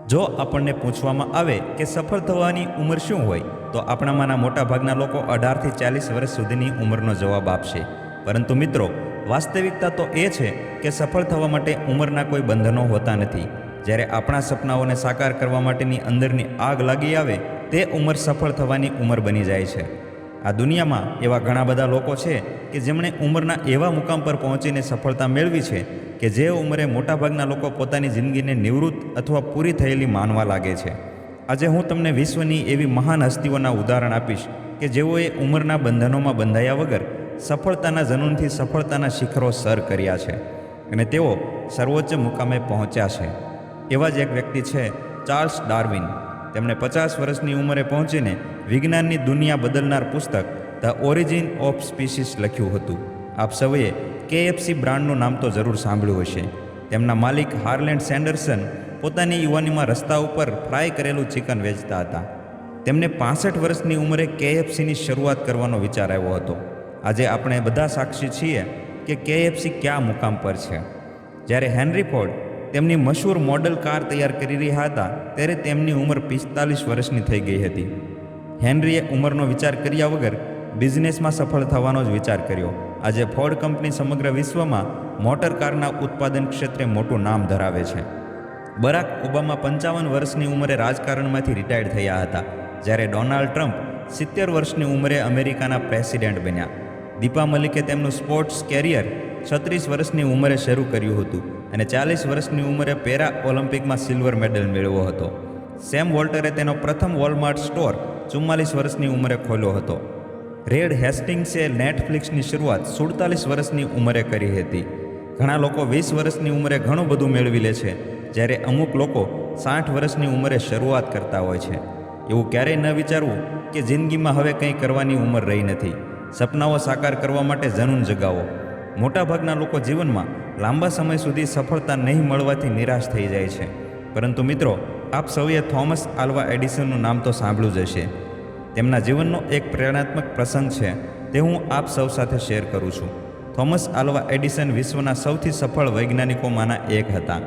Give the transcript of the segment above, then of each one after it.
જો આપણને પૂછવામાં આવે કે સફળ થવાની ઉંમર શું હોય, તો આપણામાંના મોટાભાગના લોકો 18થી 40 વર્ષ સુધીની ઉંમરનો જવાબ આપશે. પરંતુ મિત્રો, વાસ્તવિકતા તો એ છે કે સફળ થવા માટે ઉંમરના કોઈ બંધનો હોતા નથી. જ્યારે આપણા સપનાઓને સાકાર કરવા માટેની અંદરની આગ લાગી આવે, તે ઉંમર સફળ થવાની ઉંમર બની જાય છે. આ દુનિયામાં એવા ઘણા બધા લોકો છે કે જેમણે ઉંમરના એવા મુકામ પર પહોંચીને સફળતા મેળવી છે કે જે ઉંમરે મોટાભાગના લોકો પોતાની જિંદગીને નિવૃત્ત અથવા પૂરી થયેલી માનવા લાગે છે. આજે હું તમને વિશ્વની એવી મહાન હસ્તીઓના ઉદાહરણ આપીશ કે જેઓએ ઉંમરના બંધનોમાં બંધાયા વગર સફળતાના જનૂનથી સફળતાના શિખરો સર કર્યા છે અને તેઓ સર્વોચ્ચ મુકામે પહોંચ્યા છે. એવા જ એક વ્યક્તિ છે ચાર્લ્સ ડાર્વિન. તેમણે 50 વર્ષની ઉંમરે પહોંચીને વિજ્ઞાનની દુનિયા બદલનાર પુસ્તક ધ ઓરિજિન ઓફ સ્પીસીસ લખ્યું હતું. આપ સૌએ KFC બ્રાન્ડનું નામ તો જરૂર સાંભળ્યું હશે. તેમના માલિક હાર્લેન્ડ સેન્ડરસન પોતાની યુવાનીમાં રસ્તા ઉપર ફ્રાય કરેલું ચિકન વેચતા હતા. તેમને 65 વર્ષની ઉંમરે KFCની શરૂઆત કરવાનો વિચાર આવ્યો હતો. આજે આપણે બધા સાક્ષી છીએ કે KFC કયા મુકામ પર છે. જ્યારે હેનરી ફોર્ડ તેમની મશહૂર મોડલ કાર તૈયાર કરી રહ્યા હતા, ત્યારે તેમની ઉંમર 45 વર્ષની થઈ ગઈ હતી. હેનરીએ ઉંમરનો વિચાર કર્યા વગર બિઝનેસમાં સફળ થવાનો જ વિચાર કર્યો. આજે ફોર્ડ કંપની સમગ્ર વિશ્વમાં મોટર કારના ઉત્પાદન ક્ષેત્રે મોટું નામ ધરાવે છે. બરાક ઓબામા 55 વર્ષની ઉંમરે રાજકારણમાંથી રિટાયર્ડ થયા હતા, જ્યારે ડોનાલ્ડ ટ્રમ્પ 70 વર્ષની ઉંમરે અમેરિકાના પ્રેસિડેન્ટ બન્યા. દીપા મલિકે તેમનું સ્પોર્ટ્સ કેરિયર 36 વર્ષની ઉંમરે શરૂ કર્યું હતું અને 40 વર્ષની ઉંમરે પેરા ઓલિમ્પિકમાં સિલ્વર મેડલ મેળવ્યો હતો. સેમ વોલ્ટરે તેનો પ્રથમ વોલમાર્ટ સ્ટોર 44 વર્ષની ઉંમરે ખોલ્યો હતો. રેડ હેસ્ટિંગ્સે નેટફ્લિક્સની શરૂઆત 47 વર્ષની ઉંમરે કરી હતી. ઘણા લોકો 20 વર્ષની ઉંમરે ઘણું બધું મેળવી લે છે, જ્યારે અમુક લોકો 60 વર્ષની ઉંમરે શરૂઆત કરતા હોય છે. એવું ક્યારેય ન વિચારવું કે જિંદગીમાં હવે કંઈ કરવાની ઉંમર રહી નથી. સપનાઓ સાકાર કરવા માટે જનૂન જગાવો. મોટાભાગના લોકો જીવનમાં લાંબા સમય સુધી સફળતા નહીં મળવાથી નિરાશ થઈ જાય છે. પરંતુ મિત્રો, આપ સૌએ થોમસ આલ્વા એડિસનનું નામ તો સાંભળ્યું જ હશે. તેમના જીવનનો એક પ્રેરણાત્મક પ્રસંગ છે, તે હું આપ સૌ સાથે શેર કરું છું. થોમસ આલ્વા એડિસન વિશ્વના સૌથી સફળ વૈજ્ઞાનિકોમાંના એક હતા.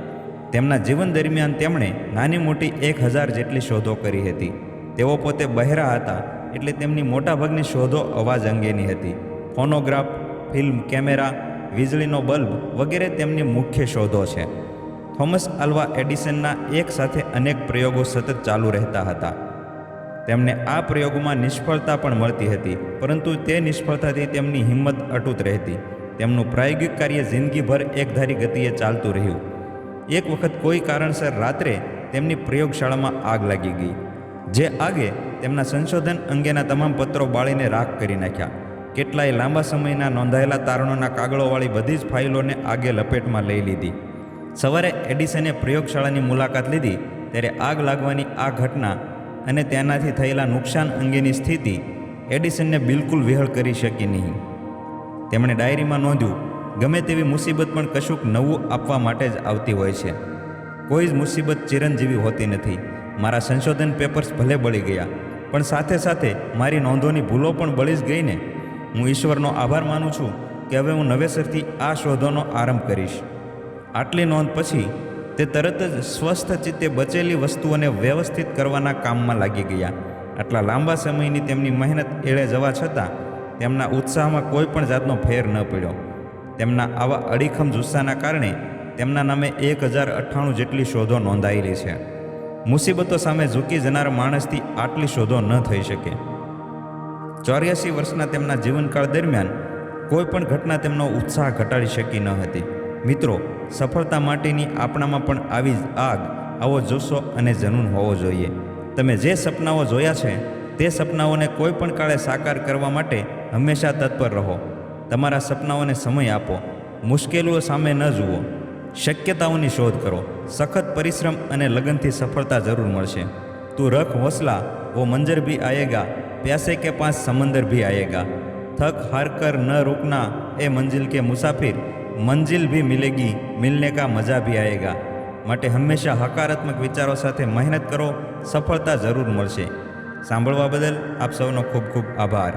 તેમના જીવન દરમિયાન તેમણે નાની મોટી 1000 જેટલી શોધો કરી હતી. તેઓ પોતે બહેરા હતા, એટલે તેમની મોટાભાગની શોધો અવાજ અંગેની હતી. ફોનોગ્રાફ, ફિલ્મ કેમેરા, વીજળીનો બલ્બ વગેરે તેમની મુખ્ય શોધો છે. થોમસ આલ્વા એડિસનના એક સાથે અનેક પ્રયોગો સતત ચાલુ રહેતા હતા. તેમને આ પ્રયોગોમાં નિષ્ફળતા પણ મળતી હતી, પરંતુ તે નિષ્ફળતાથી તેમની હિંમત અતૂટ રહેતી. તેમનું પ્રાયોગિક કાર્ય જિંદગીભર એકધારી ગતિએ ચાલતું રહ્યું. એક વખત કોઈ કારણસર રાત્રે તેમની પ્રયોગશાળામાં આગ લાગી ગઈ. જે આગે તેમના સંશોધન અંગેના તમામ પત્રો બાળીને રાખ કરી નાખ્યા. કેટલાય લાંબા સમયના નોંધાયેલા તારણોના કાગળોવાળી બધી જ ફાઇલોને આગે લપેટમાં લઈ લીધી. સવારે એડિસને પ્રયોગશાળાની મુલાકાત લીધી, ત્યારે આગ લાગવાની આ ઘટના અને તેનાથી થયેલા નુકસાન અંગેની સ્થિતિ એડિસનને બિલકુલ વિહળ કરી શકી નહીં. તેમણે ડાયરીમાં નોંધ્યું, ગમે તેવી મુસીબત પણ કશુંક નવું આપવા માટે જ આવતી હોય છે. કોઈ જ મુસીબત ચિરંજીવી હોતી નથી. મારા સંશોધન પેપર્સ ભલે બળી ગયા, પણ સાથે સાથે મારી નોંધોની ભૂલો પણ બળી જ ગઈ ને. હું ઈશ્વરનો આભાર માનું છું કે હવે હું નવેસરથી આ શોધોનો આરંભ કરીશ. આટલી નોંધ પછી તે તરત જ સ્વસ્થ ચિત્તે બચેલી વસ્તુઓને વ્યવસ્થિત કરવાના કામમાં લાગી ગયા. આટલા લાંબા સમયની તેમની મહેનત એળે જવા છતાં તેમના ઉત્સાહમાં કોઈ પણ જાતનો ફેર ન પડ્યો. તેમના આવા અડીખમ જુસ્સાના કારણે તેમના નામે 1098 જેટલી શોધો નોંધાયેલી છે. મુસીબતો સામે ઝૂકી જનાર માણસથી આટલી શોધો ન થઈ શકે. 84 વર્ષના તેમના જીવનકાળ દરમિયાન કોઈ પણ ઘટના તેમનો ઉત્સાહ ઘટાડી શકી ન હતી. મિત્રો, સફળતા માટેની આપણામાં પણ આવી જ આગ, આવો જુસ્સો અને જનૂન હોવો જોઈએ. તમે જે સપનાઓ જોયા છે તે સપનાઓને કોઈ પણ કાળે સાકાર કરવા માટે હંમેશા તત્પર રહો. તમારા સપનાઓને સમય આપો. મુશ્કેલીઓ સામે ન જુઓ, શક્યતાઓની શોધ કરો. સખત પરિશ્રમ અને લગનથી સફળતા જરૂર મળશે. તું રખ હોસલા, वो मंजर भी आएगा, प्यासे के पास समंदर भी आएगा, थक हार कर न रुकना ए मंजिल के मुसाफिर, मंजिल भी मिलेगी, मिलने का मज़ा भी आएगा. માટે હંમેશા હકારાત્મક વિચારો સાથે મહેનત કરો, સફળતા જરૂર મળશે. સાંભળવા બદલ આપ સૌનો ખૂબ ખૂબ આભાર.